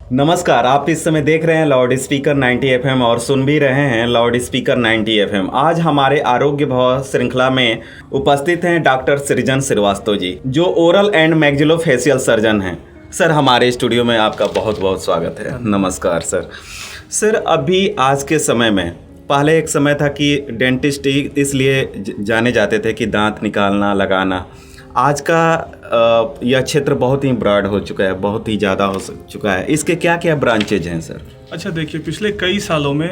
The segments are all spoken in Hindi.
नमस्कार, आप इस समय देख रहे हैं लाउड स्पीकर 90 एफएम और सुन भी रहे हैं लाउड स्पीकर 90 एफएम। आज हमारे आरोग्य भव श्रृंखला में उपस्थित हैं डॉक्टर सृजन श्रीवास्तव जी, जो ओरल एंड मैक्सिलोफेशियल सर्जन हैं। सर, हमारे स्टूडियो में आपका बहुत बहुत स्वागत है। नमस्कार सर। सर, अभी आज के समय में, पहले एक समय था कि डेंटिस्ट इसलिए जाने जाते थे कि दांत निकालना, लगाना। आज का यह क्षेत्र बहुत ही ब्रॉड हो चुका है, बहुत ही ज़्यादा हो चुका है। इसके क्या क्या ब्रांचेज हैं सर? अच्छा, देखिए, पिछले कई सालों में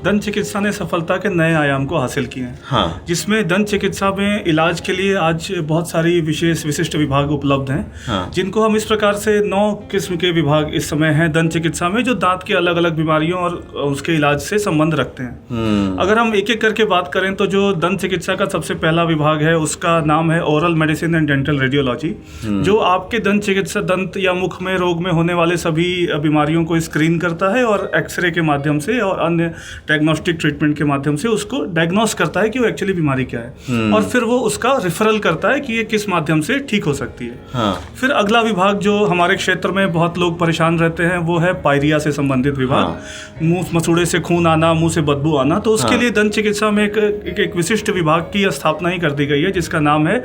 दंत चिकित्सा ने सफलता के नए आयाम को हासिल किए हैं। जिसमें दंत चिकित्सा में इलाज के लिए आज बहुत सारी विशिष्ट विभाग उपलब्ध हैं। जिनको हम इस प्रकार से 9 किस्म के विभाग इस समय हैं दंत चिकित्सा में, जो दांत की अलग अलग बीमारियों और उसके इलाज से संबंध रखते हैं। अगर हम एक एक करके बात करें तो जो दंत चिकित्सा का सबसे पहला विभाग है उसका नाम है oral medicine and dental radiology, जो आपके दंत चिकित्सा, दंत या मुख में रोग में होने वाले सभी बीमारियों को स्क्रीन करता है और एक्सरे के माध्यम से और अन्य डायग्नोस्टिक ट्रीटमेंट के माध्यम से उसको डायग्नोस करता है कि वो एक्चुअली बीमारी क्या है, और फिर वो उसका रेफरल करता है कि ये किस माध्यम से ठीक हो सकती है। फिर अगला विभाग जो हमारे क्षेत्र में बहुत लोग परेशान रहते हैं वो है पायरिया से संबंधित विभाग। मुंह मसूड़े से खून आना, मुंह से बदबू आना, तो उसके लिए दंत चिकित्सा में एक विशिष्ट विभाग की स्थापना ही कर दी गई है, जिसका नाम है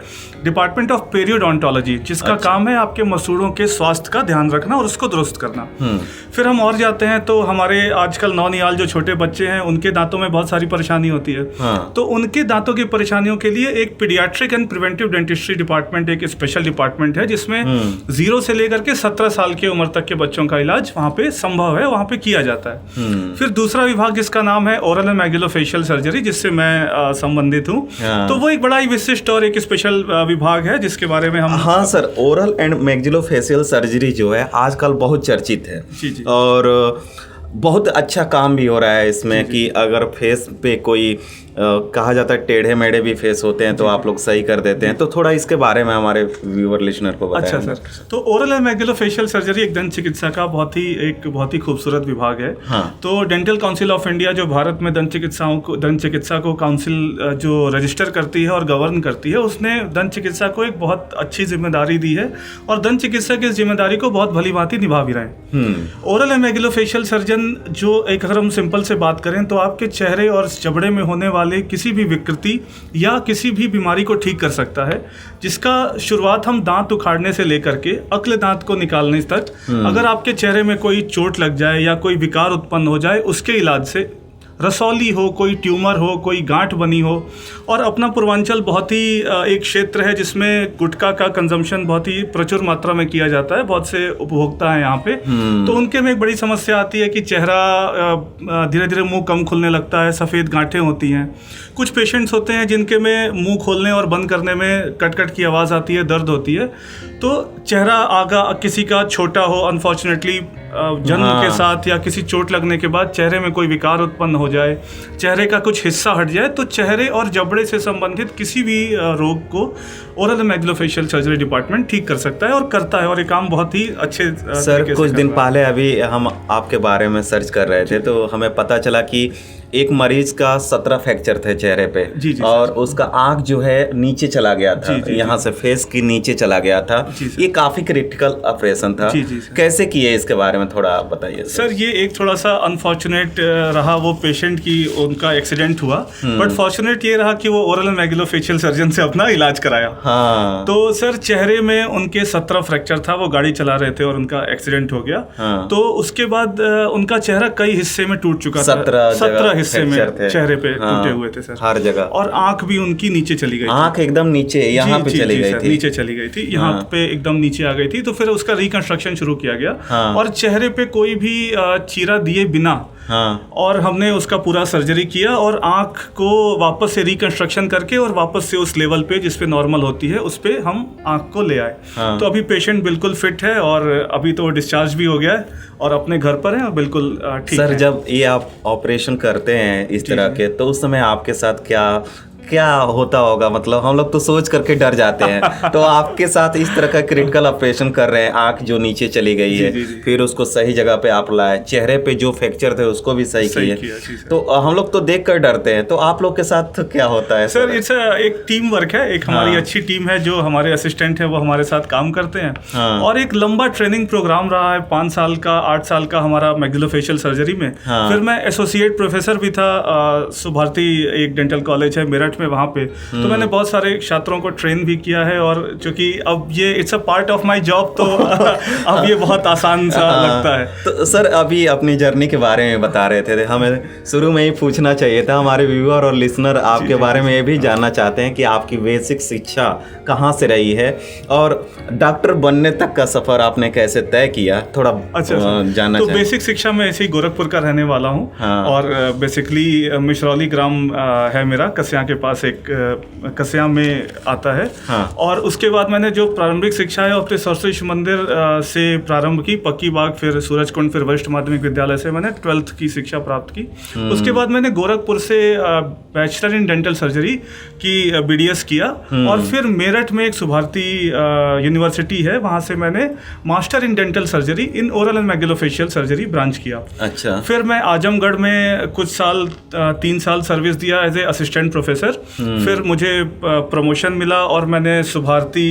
डिपार्टमेंट ऑफ पेरियोडोंटोलॉजी, जिसका काम है आपके मसूड़ों के स्वास्थ्य का ध्यान रखना और उसको दुरुस्त करना। फिर हम और जाते हैं तो हमारे आजकल नौनिहाल जो छोटे बच्चे हैं उनके दांतों में बहुत सारी परेशानी होती है। तो उनके दांतों की परेशानियों के लिए एक paediatric and preventive dentistry department, एक स्पेशल डिपार्टमेंट है, जिसमें 0 से लेकर के 17 साल की उम्र तक के बच्चों का इलाज वहाँ पे संभव है, वहाँ पे किया जाता है। फिर दूसरा विभाग जिसका नाम है ओरल एंड मैक्सिलोफेशियल सर्जरी, जिससे मैं संबंधित हूँ, तो वो एक बड़ा ही विशिष्ट और एक स्पेशल विभाग है जिसके बारे में हम। हाँ sir, oral and maxillofacial surgery जो है आजकल बहुत चर्चित है। जी। और बहुत अच्छा काम भी हो रहा है इसमें कि अगर फेस पे कोई कहा जाता है टेढ़े मेढ़े भी फेस होते हैं तो आप लोग सही कर देते हैं, तो थोड़ा इसके बारे में हमारे व्यूअर लिसनर को बताएं। अच्छा सर, तो ओरल एंड मैक्सिलोफेशियल सर्जरी एक दंत चिकित्सा का बहुत ही खूबसूरत विभाग है। तो डेंटल काउंसिल ऑफ इंडिया, जो भारत में दंत चिकित्सा को काउंसिल जो रजिस्टर करती है और गवर्न करती है, उसने दंत चिकित्सा को एक बहुत अच्छी जिम्मेदारी दी है और दंत चिकित्सक इस जिम्मेदारी को बहुत भली भांति निभा भी रहे हैं। ओरल एंड मैक्सिलोफेशियल सर्जन जो, एक अगर हम सिंपल से बात करें तो आपके चेहरे और जबड़े में होने वाले किसी भी विकृति या किसी भी बीमारी को ठीक कर सकता है, जिसका शुरुआत हम दांत उखाड़ने से लेकर के अगले दांत को निकालने तक, अगर आपके चेहरे में कोई चोट लग जाए या कोई विकार उत्पन्न हो जाए, उसके इलाज से, रसौली हो, कोई ट्यूमर हो, कोई गांठ बनी हो। और अपना पूर्वांचल बहुत ही एक क्षेत्र है जिसमें गुटखा का कंजम्पशन बहुत ही प्रचुर मात्रा में किया जाता है, बहुत से उपभोक्ता हैं यहाँ पे। तो उनके में एक बड़ी समस्या आती है कि चेहरा धीरे धीरे मुंह कम खुलने लगता है, सफ़ेद गांठें होती हैं। कुछ पेशेंट्स होते हैं जिनके में मुंह खोलने और बंद करने में कट कट की आवाज़ आती है, दर्द होती है। तो चेहरा आगा किसी का छोटा हो, अनफॉर्चुनेटली जन्म के साथ या किसी चोट लगने के बाद चेहरे में कोई विकार उत्पन्न हो जाए, चेहरे का कुछ हिस्सा हट जाए, तो चेहरे और जबड़े से संबंधित किसी भी रोग को oral and maxillofacial surgery department ठीक कर सकता है और करता है, और ये काम बहुत ही अच्छे सर, कुछ दिन पहले अभी हम आपके बारे में सर्च कर रहे थे तो हमें पता चला कि एक मरीज का 17 फ्रैक्चर थे चेहरे पे। जी, और उसका आंख जो है नीचे चला गया था, यहाँ से फेस की नीचे चला गया था। ये काफी क्रिटिकल ऑपरेशन था। कैसे किए, इसके बारे में थोड़ा आप बताइए। सर, ये एक थोड़ा सा अनफॉर्चुनेट रहा, वो पेशेंट की, उनका एक्सीडेंट हुआ, बट फॉर्चुनेट ये रहा कि वो ओरल एंड मैक्सिलोफेशियल सर्जन से अपना इलाज कराया। तो सर, चेहरे में उनके 17 फ्रैक्चर था, वो गाड़ी चला रहे थे और उनका एक्सीडेंट हो गया। तो उसके बाद उनका चेहरा कई हिस्से में टूट चुका था, 17 हिस्से में चेहरे पे टूटे हुए थे सर, हर जगह। और आंख भी उनकी नीचे चली गई, आंख एकदम नीचे, यहाँ पे चली गई थी, नीचे चली गई थी, यहाँ पे एकदम नीचे आ गई थी। तो फिर उसका रिकंस्ट्रक्शन शुरू किया गया और चेहरे पे कोई भी चीरा दिए बिना और हमने उसका पूरा सर्जरी किया और आंख को वापस से रिकंस्ट्रक्शन करके और वापस से उस लेवल पे जिस पे नॉर्मल होती है उस पे हम आंख को ले आए। तो अभी पेशेंट बिल्कुल फिट है और अभी तो डिस्चार्ज भी हो गया है और अपने घर पर है और बिल्कुल ठीक है। सर, जब ये आप ऑपरेशन करते हैं इस तरह के, तो उस समय आपके साथ क्या क्या होता होगा, मतलब हम लोग तो सोच करके डर जाते हैं। तो आपके साथ इस तरह का क्रिटिकल ऑपरेशन कर रहे हैं, आंख जो नीचे चली गई है, फिर उसको सही जगह पे आप लाए, चेहरे पे जो फ्रैक्चर थे उसको भी सही किए, तो हम लोग तो देख कर डरते हैं। तो आप लोग के साथ क्या होता है? सर इट्स एक टीम वर्क है, एक हमारी अच्छी टीम है, जो हमारे असिस्टेंट है वो हमारे साथ काम करते हैं। और एक लंबा ट्रेनिंग प्रोग्राम रहा है, 5 साल का 8 साल का हमारा मैक्सिलोफेशियल सर्जरी में। फिर मैं एसोसिएट प्रोफेसर भी था सुभारती एक डेंटल कॉलेज है मेरठ में, वहाँ पे तो मैंने बहुत सारे छात्रों को ट्रेन भी किया है। और चूंकि अब ये it's a part of my job, तो अब ये बहुत आसान सा लगता है। तो सर अभी अपनी जर्नी के बारे में बता रहे थे, हमें शुरू में ही पूछना चाहिए था। हमारे व्यूअर और लिसनर आपके बारे में ये भी जानना चाहते हैं कि आपकी बेसिक शिक्षा कहाँ से रही है और डॉक्टर बनने तक का सफर आपने कैसे तय किया, थोड़ा जानना तो चाहिए। बेसिक शिक्षा में ऐसे ही गोरखपुर का रहने वाला हूँ। और बेसिकली मिश्रौली ग्राम है मेरा, कस्या के पास, एक कस्या में आता है। और उसके बाद मैंने जो प्रारंभिक शिक्षा है अपने सरस्वती शिशु मंदिर से प्रारंभ की, पक्की बाग, फिर सूरजकुंड, फिर वरिष्ठ माध्यमिक विद्यालय से मैंने 12th की शिक्षा प्राप्त की। उसके बाद मैंने गोरखपुर से बैचलर इन डेंटल सर्जरी की BDS किया। और फिर मेरठ में एक सुभारती यूनिवर्सिटी है, वहाँ से मैंने master in dental surgery in oral and maxillofacial surgery branch किया। अच्छा। फिर मैं आजमगढ़ में कुछ साल 3 साल सर्विस दिया एज ए असिस्टेंट प्रोफेसर। फिर मुझे प्रमोशन मिला और मैंने सुभारती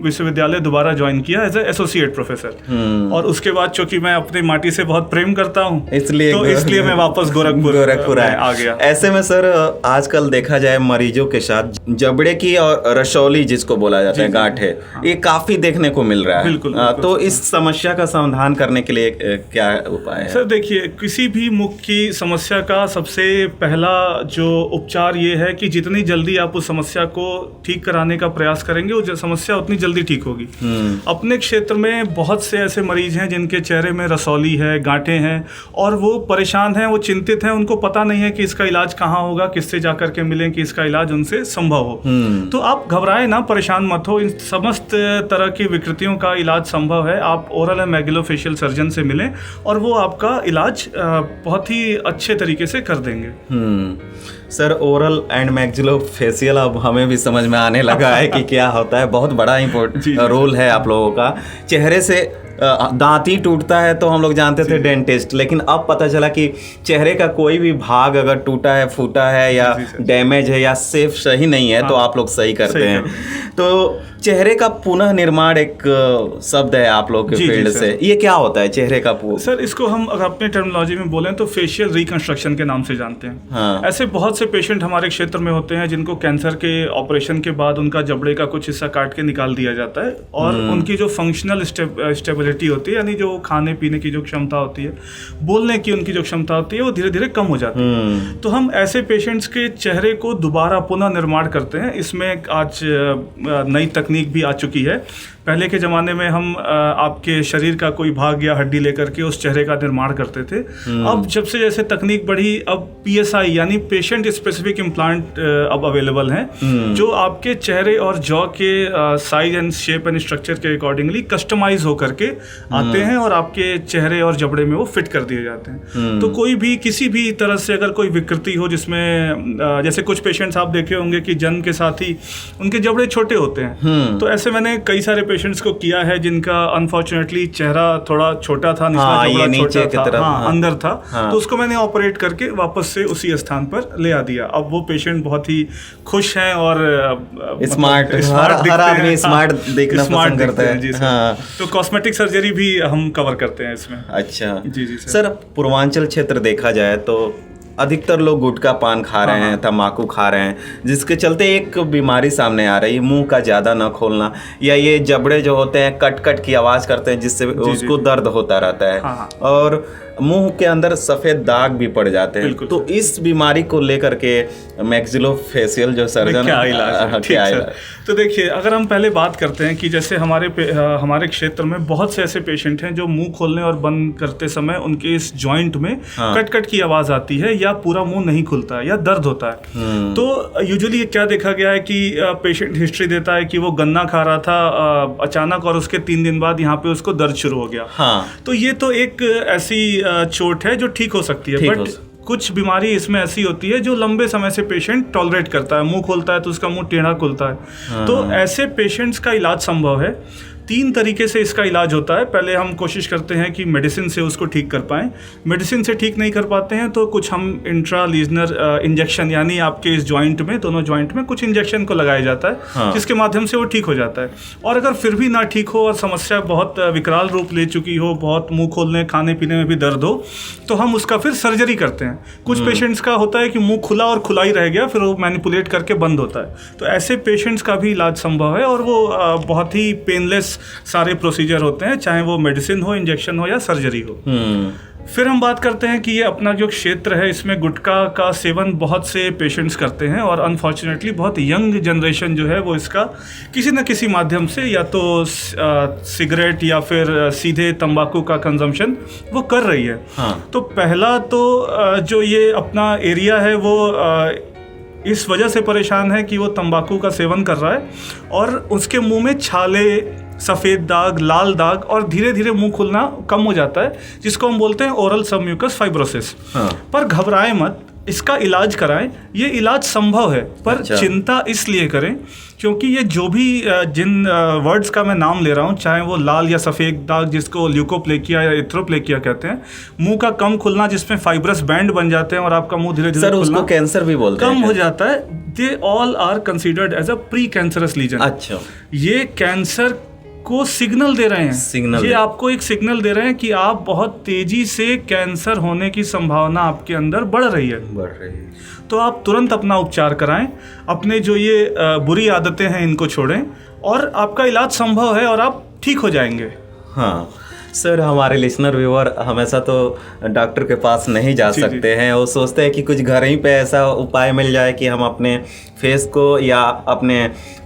विश्वविद्यालय दोबारा ज्वाइन किया एज ए एसोसिएट प्रोफेसर। और उसके बाद चूंकि मैं अपनी माटी से बहुत प्रेम करता हूँ, इसलिए मैं वापस गोरखपुर आ गया। ऐसे में सर आजकल देखा जाए मरीजों के साथ जबड़े की और रसौली जिसको बोला जाता है, गांठ है, ये काफी देखने को मिल रहा है। बिल्कुल। तो इस समस्या का समाधान करने के लिए क्या उपाय है? सर देखिए, किसी भी मुख की समस्या का सबसे पहला जो उपचार ये है कि जितनी जल्दी आप उस समस्या को ठीक कराने का प्रयास करेंगे, वो समस्या उतनी जल्दी ठीक होगी। अपने क्षेत्र में बहुत से ऐसे मरीज हैं जिनके चेहरे में रसौली है, गांठें हैं, और वो परेशान हैं, वो चिंतित हैं, उनको पता नहीं है कि इसका इलाज कहाँ होगा, किससे जाकर के मिलें कि इसका इलाज उनसे संभव हो। तो आप घबराए ना, परेशान मत हो, इन समस्त तरह की विकृतियों का इलाज संभव है। आप ओरल एंड मैक्सिलोफेशियल सर्जन से मिलें और वो आपका इलाज बहुत ही अच्छे तरीके से कर देंगे। सर ओरल एंड मैक्सिलोफेशियल अब हमें भी समझ में आने लगा है कि क्या होता है। बहुत बड़ा इम्पोर्टेंट रोल है आप लोगों का। चेहरे से दांत ही टूटता है तो हम लोग जानते थे डेंटिस्ट, लेकिन अब पता चला कि चेहरे का कोई भी भाग अगर टूटा है, फूटा है या डैमेज है या सेफ सही नहीं है तो आप लोग सही करते हैं। तो चेहरे का पुनः निर्माण एक शब्द है आप लोग के फील्ड से, ये क्या होता है चेहरे का सर इसको हम अगर अपने टर्मिनोलॉजी में बोलें तो फेशियल रिकंस्ट्रक्शन के नाम से जानते हैं। ऐसे बहुत से पेशेंट हमारे क्षेत्र में होते हैं जिनको कैंसर के ऑपरेशन के बाद उनका जबड़े का कुछ हिस्सा काट के निकाल दिया जाता है और उनकी जो फंक्शनल स्टेबिलिटी होती है, यानी जो खाने पीने की जो क्षमता होती है, बोलने की उनकी जो क्षमता होती है, वो धीरे धीरे कम हो जाती है। तो हम ऐसे पेशेंट्स के चेहरे को दोबारा पुनः निर्माण करते हैं। इसमें आज नई तकनीक भी आ चुकी है। पहले के ज़माने में हम आपके शरीर का कोई भाग या हड्डी लेकर के उस चेहरे का निर्माण करते थे। अब जब से जैसे तकनीक बढ़ी, अब PSI यानी पेशेंट स्पेसिफिक इम्प्लांट अब अवेलेबल हैं, जो आपके चेहरे और जॉ के size and shape and structure के अकॉर्डिंगली कस्टमाइज होकर के आते हैं और आपके चेहरे और जबड़े में वो फिट कर दिए जाते हैं। तो कोई भी किसी भी तरह से अगर कोई विकृति हो जिसमें जैसे कुछ पेशेंट्स आप देखे होंगे कि जन्म के साथ ही उनके जबड़े छोटे होते हैं, तो ऐसे मैंने कई सारे पेशेंट्स को किया है जिनका अनफॉर्चुनेटली चेहरा थोड़ा छोटा था, नीचे की तरफ अंदर था, तो उसको मैंने ऑपरेट करके वापस से उसी स्थान पर ले आ दिया। अब वो पेशेंट बहुत ही खुश हैं और स्मार्ट देखना पसंद करते हैं। जी सर। तो कॉस्मेटिक सर्जरी भी हम कवर करते हैं इसमें। अच्छा जी सर। पूर्वांचल क्षेत्र देखा जाए तो अधिकतर लोग गुटखा पान खा रहे हैं, तम्बाकू खा रहे हैं, जिसके चलते एक बीमारी सामने आ रही है, मुंह का ज़्यादा न खोलना, या ये जबड़े जो होते हैं कट कट की आवाज़ करते हैं जिससे उसको दर्द होता रहता है, और मुंह के अंदर सफ़ेद दाग भी पड़ जाते हैं। तो इस बीमारी को लेकर के मैक्सिलोफेशियल जो सर्जन क्या इलाज? तो देखिए, अगर हम पहले बात करते हैं कि जैसे हमारे क्षेत्र में बहुत से ऐसे पेशेंट हैं जो मुंह खोलने और बंद करते समय उनके इस जॉइंट में कट कट की आवाज़ आती है या पूरा मुंह नहीं खुलता है या दर्द होता है। तो यूजुअली क्या देखा गया है कि पेशेंट हिस्ट्री देता है कि वो गन्ना खा रहा था अचानक और उसके 3 दिन बाद यहाँ पे उसको दर्द शुरू हो गया। तो ये तो एक ऐसी चोट है जो ठीक हो सकती है, बट कुछ बीमारी इसमें ऐसी होती है जो लंबे समय से पेशेंट टॉलरेट करता है, मुंह खोलता है तो उसका मुंह टेढ़ा खुलता है। तो ऐसे पेशेंट्स का इलाज संभव है। 3 तरीके से इसका इलाज होता है। पहले हम कोशिश करते हैं कि मेडिसिन से उसको ठीक कर पाएँ। मेडिसिन से ठीक नहीं कर पाते हैं तो कुछ हम इंट्रालीजनर इंजेक्शन, यानी आपके इस जॉइंट में, दोनों जॉइंट में कुछ इंजेक्शन को लगाया जाता है। हाँ। जिसके माध्यम से वो ठीक हो जाता है। और अगर फिर भी ना ठीक हो और समस्या बहुत विकराल रूप ले चुकी हो, बहुत मुंह खोलने खाने पीने में भी दर्द हो, तो हम उसका फिर सर्जरी करते हैं। कुछ पेशेंट्स का होता है कि मुंह खुला और खुला ही रह गया, फिर वो मैनिपुलेट करके बंद होता है। तो ऐसे पेशेंट्स का भी इलाज संभव है और वो बहुत ही पेनलेस सारे प्रोसीजर होते हैं, चाहे वो मेडिसिन हो, इंजेक्शन हो या सर्जरी हो। फिर हम बात करते हैं कि ये अपना जो क्षेत्र है, इसमें गुटखा का सेवन बहुत से पेशेंट्स करते हैं और अनफॉर्चुनेटली बहुत यंग जनरेशन जो है वो इसका किसी न किसी माध्यम से या तो सिगरेट या फिर सीधे तंबाकू का कंजम्पशन वो कर रही है। हाँ। तो पहला तो जो ये अपना एरिया है वो इस वजह से परेशान है कि वो तंबाकू का सेवन कर रहा है और उसके मुंह में छाले, सफ़ेद दाग, लाल दाग और धीरे धीरे मुंह खुलना कम हो जाता है, जिसको हम बोलते हैं ओरल सबम्यूकस फाइब्रोसिस। हाँ। पर घबराएं मत, इसका इलाज कराएं। ये इलाज संभव है, पर चिंता इसलिए करें क्योंकि ये जो भी जिन वर्ड्स का मैं नाम ले रहा हूँ, चाहे वो लाल या सफ़ेद दाग जिसको ल्यूकोप्लेकिया या एथ्रोप्लेकिया कहते हैं, मुंह का कम खुलना जिसमें फाइब्रस बैंड बन जाते हैं और आपका मुंह धीरे धीरे उसको कैंसर भी बोलते हैं, कम हो जाता है, they all are considered as a pre cancerous lesion. अच्छा, ये कैंसर को सिग्नल दे रहे हैं, ये आपको एक सिग्नल दे रहे हैं कि आप बहुत तेजी से कैंसर होने की संभावना आपके अंदर बढ़ रही है। तो आप तुरंत अपना उपचार कराएं, अपने जो ये बुरी आदतें हैं इनको छोड़ें और आपका इलाज संभव है और आप ठीक हो जाएंगे। हाँ सर, हमारे लिसनर व्यूअर हमेशा तो डॉक्टर के पास नहीं जा सकते हैं, वो सोचते हैं कि कुछ घर ही पे ऐसा उपाय मिल जाए कि हम अपने फेस को या अपने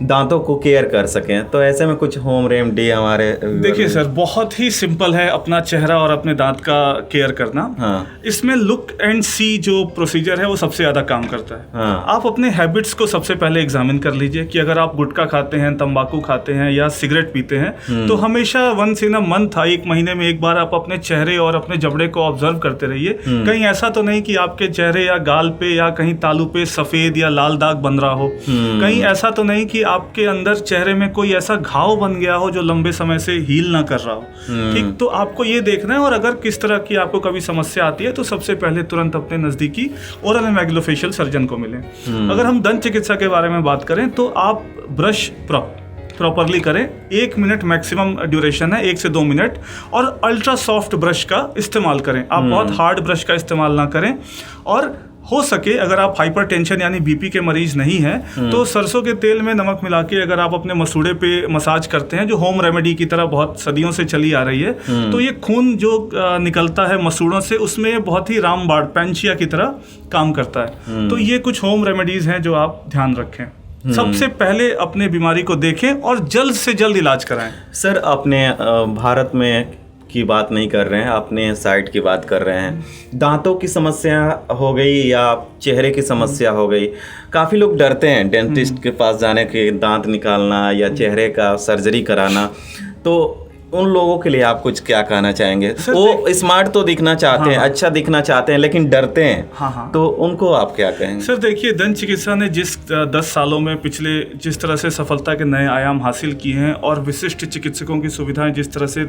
दांतों को केयर कर सकें। तो ऐसे में कुछ होम रेमेडी हमारे देखिए सर, बहुत ही सिंपल है अपना चेहरा और अपने दांत का केयर करना। हाँ। इसमें लुक एंड सी जो प्रोसीजर है वो सबसे ज़्यादा काम करता है। हाँ। आप अपने हैबिट्स को सबसे पहले एग्जामिन कर लीजिए कि अगर आप गुटखा खाते हैं, तंबाकू खाते हैं या सिगरेट पीते हैं तो हमेशा वंस इन अ मंथ, एक महीने में एक बार आप अपने चेहरे और अपने जबड़े को ऑब्जर्व करते रहिए। कहीं ऐसा तो नहीं कि आपके चेहरे या गाल पे या कहीं तालू पे सफ़ेद या लाल दाग बन रहा हो, कहीं ऐसा तो नहीं कि आपके अंदर चेहरे में कोई ऐसा घाव बन गया हो जो लंबे समय से हील ना कर रहा हो। ठीक, तो आपको ये देखना है और अगर किस तरह की आपको कभी समस्या आती है तो सबसे पहले तुरंत अपने नज़दीकी ओरल एंड मैग्लोफेशियल सर्जन को मिलें। अगर हम दंत चिकित्सा के बारे में बात करें तो आप ब्रश प्रॉपरली करें, 1 मिनट मैक्सिमम ड्यूरेशन है, 1 से 2 मिनट, और अल्ट्रा सॉफ्ट ब्रश का इस्तेमाल करें। आप बहुत हार्ड ब्रश का इस्तेमाल ना करें। और हो सके अगर आप हाइपरटेंशन यानी बीपी के मरीज नहीं हैं तो सरसों के तेल में नमक मिला के अगर आप अपने मसूड़े पे मसाज करते हैं, जो होम रेमेडी की तरह बहुत सदियों से चली आ रही है, तो ये खून जो निकलता है मसूड़ों से उसमें बहुत ही रामबाण पैंचिया की तरह काम करता है। तो ये कुछ होम रेमेडीज हैं जो आप ध्यान रखें। सबसे पहले अपने बीमारी को देखें और जल्द से जल्द इलाज कराएं। सर, अपने भारत में की बात नहीं कर रहे हैं, अपने साइड की बात कर रहे हैं। दांतों की समस्या हो गई या चेहरे की समस्या हो गई, काफ़ी लोग डरते हैं डेंटिस्ट के पास जाने के, दांत निकालना या चेहरे का सर्जरी कराना। तो उन लोगों के लिए आप कुछ क्या कहना चाहेंगे? वो स्मार्ट तो दिखना चाहते हैं, अच्छा दिखना चाहते हैं, लेकिन डरते हैं। तो उनको आप क्या कहेंगे? सर देखिए, दंत चिकित्सा ने जिस 10 सालों में पिछले जिस तरह से सफलता के नए आयाम हासिल किए हैं और विशिष्ट चिकित्सकों की सुविधाएं जिस तरह से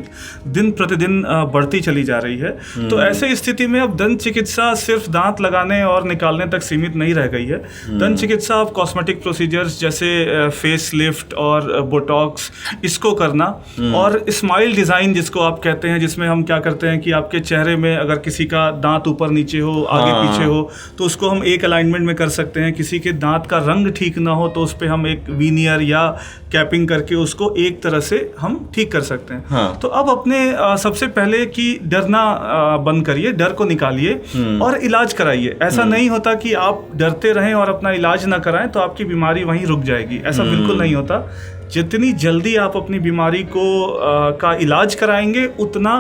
दिन प्रतिदिन बढ़ती चली जा रही है, तो ऐसे स्थिति में अब दंत चिकित्सा सिर्फ दांत लगाने और निकालने तक सीमित नहीं रह गई है। दंत चिकित्सा अब कॉस्मेटिक प्रोसीजर्स जैसे फेस लिफ्ट और बोटॉक्स, इसको करना, और स्माइल डिज़ाइन जिसको आप कहते हैं, जिसमें हम क्या करते हैं कि आपके चेहरे में अगर किसी का दांत ऊपर नीचे हो, आगे पीछे हो, तो उसको हम एक अलाइनमेंट में कर सकते हैं। किसी के दांत का रंग ठीक ना हो तो उस पर हम एक वीनियर या कैपिंग करके उसको एक तरह से हम ठीक कर सकते हैं। हाँ। तो अब अपने सबसे पहले कि डरना बंद करिए, डर को निकालिए और इलाज कराइए। ऐसा नहीं होता कि आप डरते रहें और अपना इलाज ना कराएं तो आपकी बीमारी वहीं रुक जाएगी, ऐसा बिल्कुल नहीं होता। जितनी जल्दी आप अपनी बीमारी को का इलाज कराएंगे उतना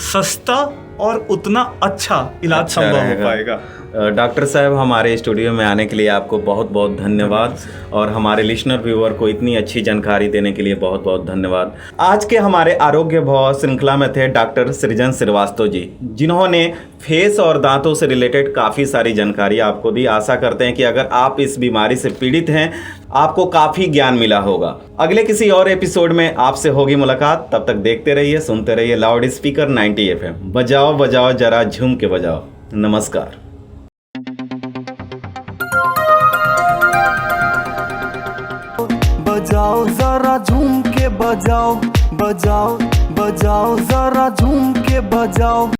सस्ता और उतना अच्छा इलाज संभव हो पाएगा। डॉक्टर साहब, हमारे स्टूडियो में आने के लिए आपको बहुत बहुत धन्यवाद और हमारे लिसनर व्यूअर को इतनी अच्छी जानकारी देने के लिए बहुत बहुत धन्यवाद। आज के हमारे आरोग्य भव श्रृंखला में थे डॉक्टर सृजन श्रीवास्तव जी, जिन्होंने फेस और दांतों से रिलेटेड काफ़ी सारी जानकारी आपको दी। आशा करते हैं कि अगर आप इस बीमारी से पीड़ित हैं, आपको काफ़ी ज्ञान मिला होगा। अगले किसी और एपिसोड में आपसे होगी मुलाकात। तब तक देखते रहिए, सुनते रहिए लाउड स्पीकर 90 FM। बजाओ बजाओ जरा झूम के बजाओ। नमस्कार। बजाओ जरा झूम के बजाओ, बजाओ बजाओ जरा झूम के बजाओ।